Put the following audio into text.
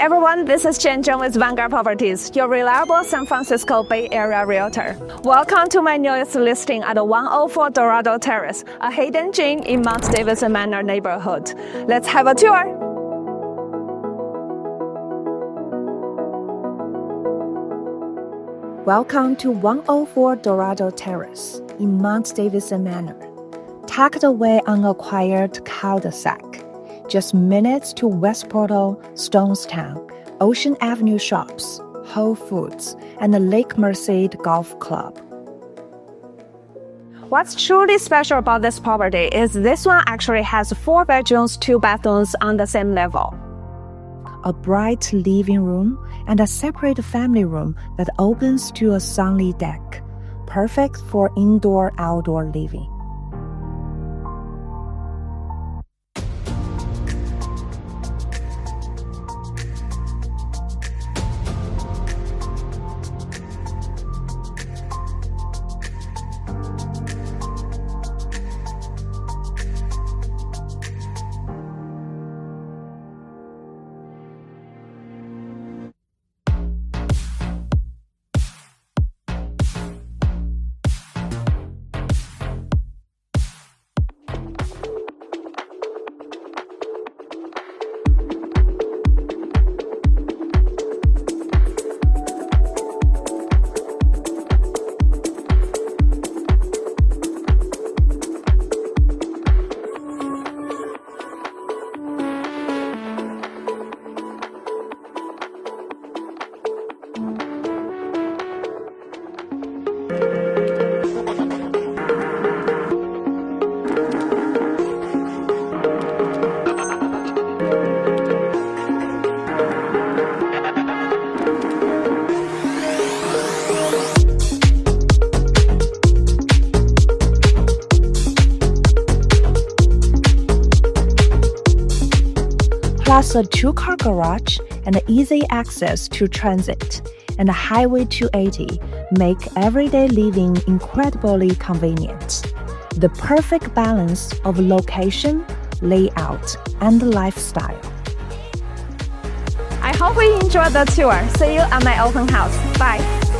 everyone, this is Chen Zheng with Vanguard Properties, your reliable San Francisco Bay Area realtor. Welcome to my newest listing at 104 Dorado Terrace, a hidden gem in Mount Davidson Manor neighborhood. Let's have a tour. Welcome to 104 Dorado Terrace in Mount Davidson Manor, tucked away on a quiet cul-de-sac. Just minutes to West Portal, Stonestown, Ocean Avenue shops, Whole Foods, and the Lake Merced Golf Club. What's truly special about this property is this one actually has 4 bedrooms, 2 bathrooms on the same level. A bright living room and a separate family room that opens to a sunny deck, perfect for indoor-outdoor living. Plus a 2-car garage and easy access to transit and Highway 280 make everyday living incredibly convenient. The perfect balance of location, layout, and lifestyle. I hope you enjoyed the tour. See you at my open house. Bye.